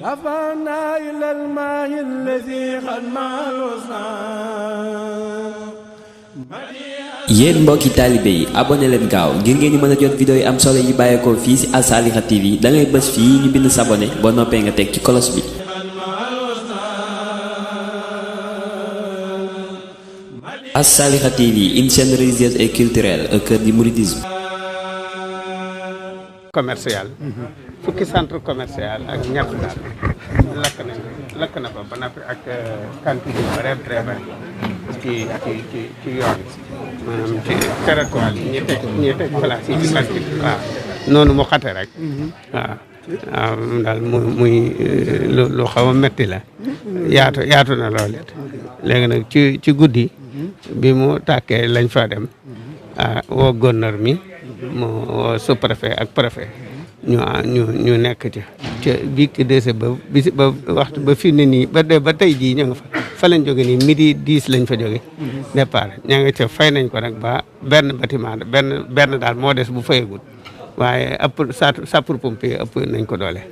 رفعنا إلى الماء الذي قد مالوسنا yéen mbokki taalibe yi abonné leen gaaw ngir ngeen di mën a jot vidéo yi am solo yi bàyyeekoo fii ci Al TV da ngay bës fii ñu bind s'abonné ba noppee nga teg ci cloche bi. Al TV, une chaîne religieuse et culturelle au cœur du mouridisme. commercial fukki centre commercial ak ñett daal lakk na fa ba noppi ak cantine yu bare très bari ci yoon maanaam ci territoire yi ñi teg place yi ci plastique waaw noonu mu xate rek waaw moom daal muy lu xaw a metti la yaatu na lool it léegi nag ci guddi bi mu tàkkee lañ fa dem woo gouverneur mi mu woo sous-préfet ak préfet ñu nekk ca biig dese ba waxtu ba fi ne nii ba tey jii ñu nga fa lañ jóge nii midi 10 lañ fa jóge départ ña nga ca fay nañ ko nag ba benn bâtiment benn daal moo des bu fayagul waaye ëpp sapeur-pompier ëpp nañ ko doole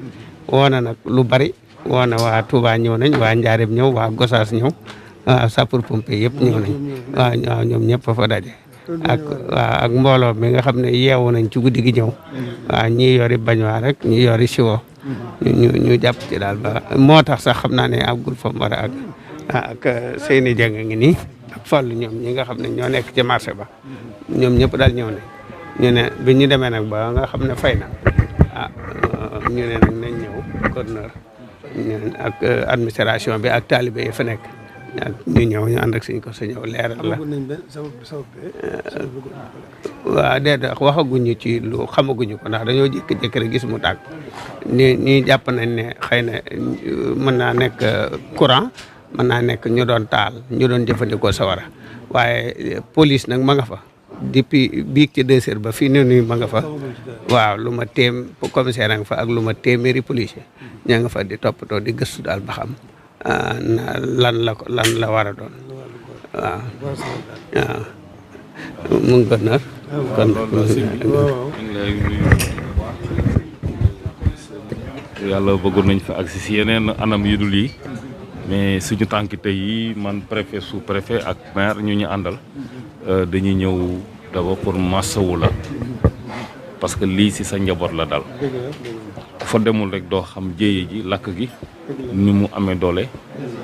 woo na nag lu bari woo na waa Touba ñëw nañ waa Njaaréem ñëw waa Gossas ñëw waaw sapeur-pompier yëpp ñëw nañ waaw ñoom ñëpp fa daje ak mbooloo mi nga xam ne yeewu nañ ci guddi gi ñëw waaw ñii yori bañuwaar rek ñii yori siwo ñu jàpp ci daal ba moo tax sax xam naa ne àggul fa mu war a àgg ak Seyni Dieng ngi nii ak Fallu ñoom ñi nga xam ne ñoo nekk ci marché ba ñoom ñëpp daal ñëw nañ ñu ne bi ñu demee nag ba nga xam ne fay na ñu ne nag nañ ñëw gouverneur ak administration bi ak talibé yi fa nekk ñu ñëw ñu ànd ak suñ ko sa ñëw leeral la waaw déedéet waxaguñu ci lu xamaguñu ko ndax dañoo jékki-jékki rek gis mu tàkk ñi jàpp nañ ne xëy na mën naa nekk courant mën naa nekk ñu doon taal ñu doon jëfandikoo sawara waaye police nag ma nga fa depuis biig ci 2 heures ba fii ne nii ma nga fa waaw lu ma commissaire a nga fa ak lu ma téeméeri policier ña nga fa di toppatoo di gëstu daal ba xam lan la war a doon waaw mu ngi gën a kon yàlla bëggoon nañ fa agsi si yeneen anam yu dul yi mais suñu tànki tey yi man préfet sous préfet ak maire ñu àndal dañuy ñëw d'abord pour massawu la parce que lii si sa njaboot la dal fa demul rek doo xam jéye ji lakk gi ni mu amee doole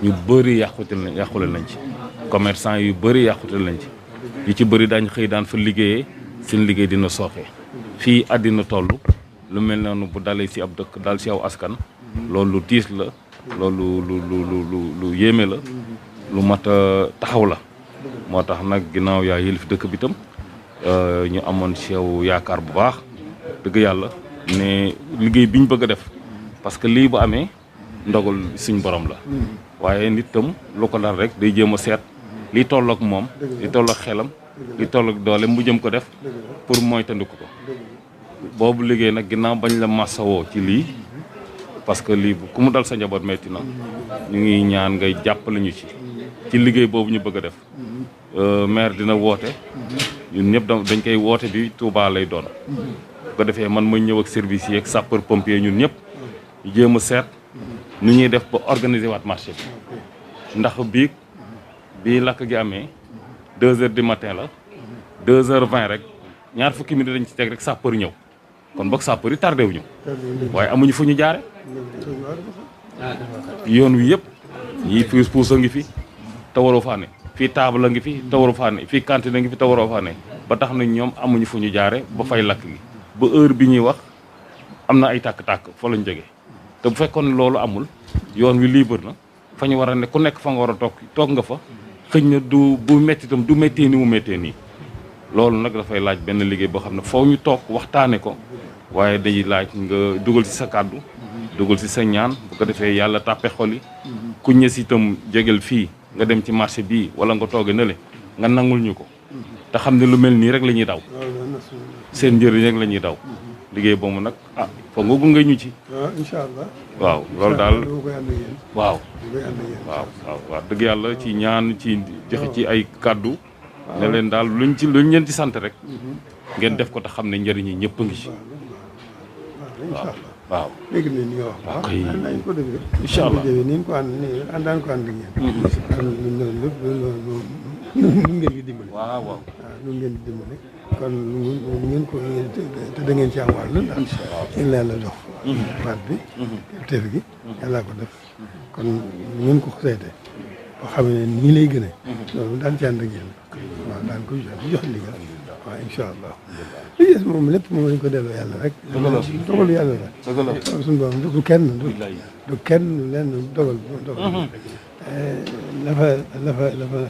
ñu bëri yàqule nañ ci commerçant yu bëri yàqute nañ ci yu ci bëri daañ xëy daan fa liggéeyee seen liggéey dina sooxe fii àddina toll lu mel noonu bu dalee si ab dëkk dal si aw askan loolu lu tiis la loolu lu yéeme la lu mat a taxaw la moo tax nag ginnaaw yaa yëlif dëkk bi tam ñu amoon si yow yaakaar bu baax dëgg yàlla ne liggéey bi ñu bëgg a def parce que lii bu amee ndogal suñ borom la waaye nit tam lu ko dal rek day jéem a seet li tollook moom li tollook xelam li tollook doole mu jëm ko def pour mooy tandiku ko boobu liggéey nag ginnaaw bañ la massawoo ci lii parce que lii ku mu dal sa njaboot metti na ñu ngi ñaan ngay jàppale ñu ci liggéey boobu ñu bëgg a def maire dina woote ñun ñëpp dañ koy woote bi Touba lay doon bu ko defee man ma ñëw ak service yi ak sapeur pompier ñun ñëpp ñu jéem a seet nu ñuy def ba organiser waat marché bi ndax bii lakk gi amee 2 heures du matin la 2h20 rek ñaar fukki minutes dañ ci teg rek sapeur ñëw kon boog sapeur yi tardé wuñu waaye amuñu fu ñu jaare yoon wi yëpp ñii puus a ngi fi te waroo faa ne fii table a ngi fi te waroo faa ne fii cantine a ngi fi te waroo faa ne ba tax na ñoom amuñu fu ñu jaare ba fay lakk gi ba heure bi ñuy wax am na ay tàkk-tàkk fa lañ jógee te bu fekkoon loolu amul yoon wi libre na fa ñu war a ne ku nekk fa nga war a toog nga fa xëñ na bu métti itam du méttee ni mu méttee nii loolu nag dafay laaj benn liggéey boo xam ne foo ñu toog waxtaane ko waaye day laaj nga dugal ci sa kàddu dugal ci sa ñaan bu ko defee yàlla tàppe xol yi ku ñës itam jegel fii nga dem ci marché bii wala nga tooge na le nga nangul ñu ko te xam ne lu mel nii rek la ñuy daw seen njëriñ rek la ñuy daw liggéey boobu nag foog nga gunge ñu ci incha allah waaw loolu daal waaw dëgg yàlla ci ñaan ci joxe ci ay kàddu ne leen daal luñ leen ci sant rek ngeen def ko te xam ne njëriñ yi ñëpp a ngi ci waaw waaw dégg nañ li nga wax waaw kay. nañ ko dégg Incha allah jëwee ni ñu ko ànd ni àndaan ko ànd ak yéen ñun loolu lépp loolu nun ngeen di dimbali waaw waaw waaw nun ngeen di dimbali kon ngeen ko te da ngeen ci am wàll ndax yéen la yàlla jox baat bi teef gi yàllaa ko def kon ngeen ko seete boo xam ne nii lay gënee loolu daan ci ànd ak yéen waaw daan ko jox ndigal waaw incha allah li des moom lépp moom lañ ko delloo yàlla rek dogalu yàlla la suñu borom du kenn du kenn lenn dogal lafa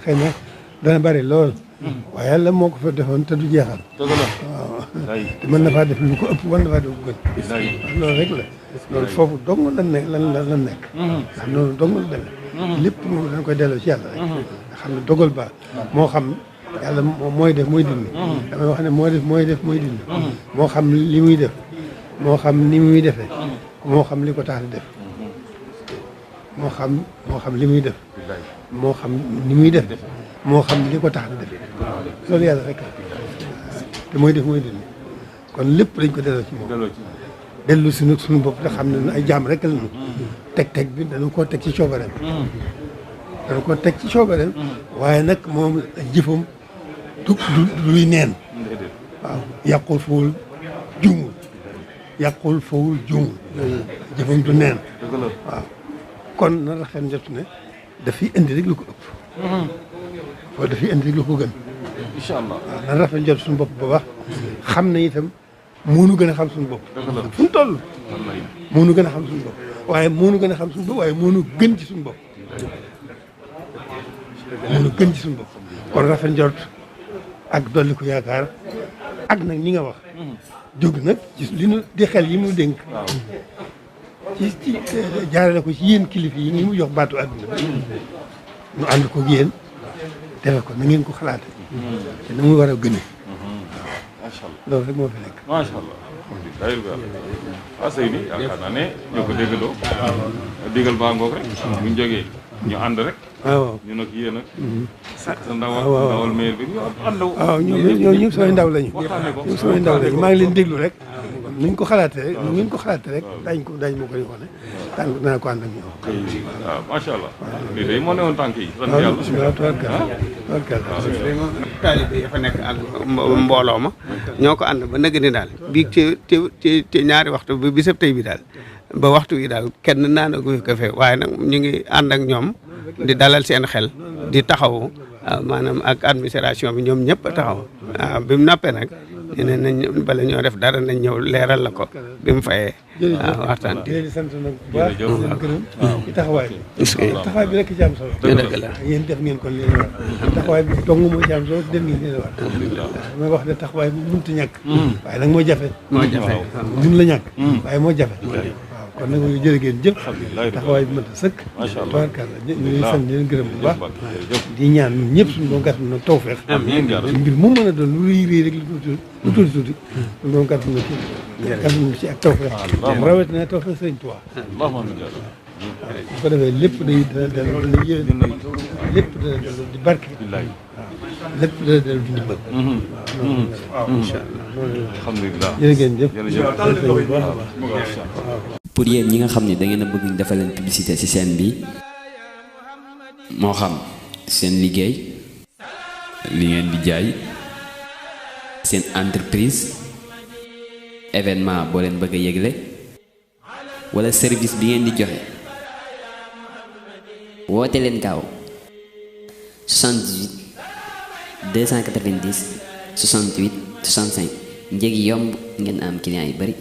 xëy na dana bari lool waaye yàlla moo ko fa defoon te du jeexal waaw te mën na faa def lu ko ëpp mën na faa def lu ko gën loolu rek la loolu foofu dong lan nekk lan nekk ndax noonu dong la demee lépp moom dañ koy delloo ci yàlla rek nga xam ne dogal ba moo xam yàlla mooy def mooy dindi damay wax ne mooy def mooy dindi moo xam li muy def moo xam ni muy defee moo xam li ko tax di def moo xam li muy def moo xam ni muy def moo xam li ko tax di def loolu yàlla rek te mooy def mooy dindi kon lépp dañ ko delloo ci moom dellu suñu bopp te xam ne ay jaam rek lañu teg bi dañu koo teg ci coobareem waaye nag moom jëfam du luy neen waaw yàqul fawul juumul jëfam du neen waaw kon na rafet njort ne dafay indi rek lu ko ëpp foo dafay indi rek lu ko gën incha allah waaw na rafet njort suñu bopp ba wax xam ne itam moonu gën a xam suñu bopp fu mu toll moonu gën a xam suñu bopp waaye moonu gën a xam suñu bopp waaye moonu gën ci suñu bopp kon rafet njort ak dolli ko yaakaar ak nag ñi nga wax jóg nag ci li nu di xel yi mu dénk ci jaarale ko ci yéen kilifa yi ngi mu jox baatu àdduna bi nu ànd ko yéen defe ko na ngeen ko xalaate te na mu war a gëne macha allah loolu rek moo fi nekk macha allah alhamdulilah waaw sëy bi yaakaar naa ne ñoo ko déggandoo digal baa ngoog rek buñ jógee ñu ànd rek waaw ñu nag yéen ak sa ndawal ndawal maire bi ñu ànd waaw ñoom ñëpp samay ndaw lañu ñoom samay ndaw lañu maa ngi leen déglu rek nuñ ko xalaatee rek nuñ ko xalaatee rek dañ ma koy wane danaa ko ànd ak ñoom waaw macha allah lii day moo ne woon tànk yi sant waaw yàlla bisimilah tabarkalla taalibe yi fa nekk ak mbooloo ma ñoo ko ànd ba nëgg ni daal bii ci ñaari waxtu bi bisab tey bi daal ba waxtu wi daal kenn naan agu fi café waaye nag ñu ngi ànd ak ñoom di dalal seen xel di taxawu maanaam ak administration bi ñoom ñëpp a taxaw waaw bi mu noppee nag ñu ne nañ bala ñoo def dara nañ ñëw leeral la ko bi mu fayee waaw waxtaan di leen di sant nag bu baax di leen gërëm ci taxawaay bi taxawaay bi rek ci am solo dëgg la yéen def ngeen kon leen war taxawaay bi dong moo ci am solo def ngeen leen war may wax ne taxawaay bi mënut a ñàkk waaye nag moo jafe mun la ñàkk waaye moo jafe waaw kon nag jërë ngeen jëf taxawaay bi mën a sëkk tabarkalla ñu leen sant di leen gërëm bu baax di ñaan ñun ñëpp suñu doon gàttal nag tawfeex mbir mu mën a doon lu rëy rek lu tuuti suñu doon gàttal na ci ak tawfeex rawatina tawfeex Sëriñ Tuubaa bu ko defee lépp day dana dellu yéen lépp dana dellu di barke waaw lépp dana dellu di ndimbal waaw incha allah alhamdulilah jërë ngeen jëf pour yéen ñi nga xam ne da ngeen a bëgg ñu defal leen publicité ci chaîne bi moo xam seen liggéey li ngeen di jaay seen entreprise événement boo leen bëgg a yëgle wala service bi ngeen di joxe woote leen gaaw 78 290 68 65 njëgi yomb ngeen am client yu bari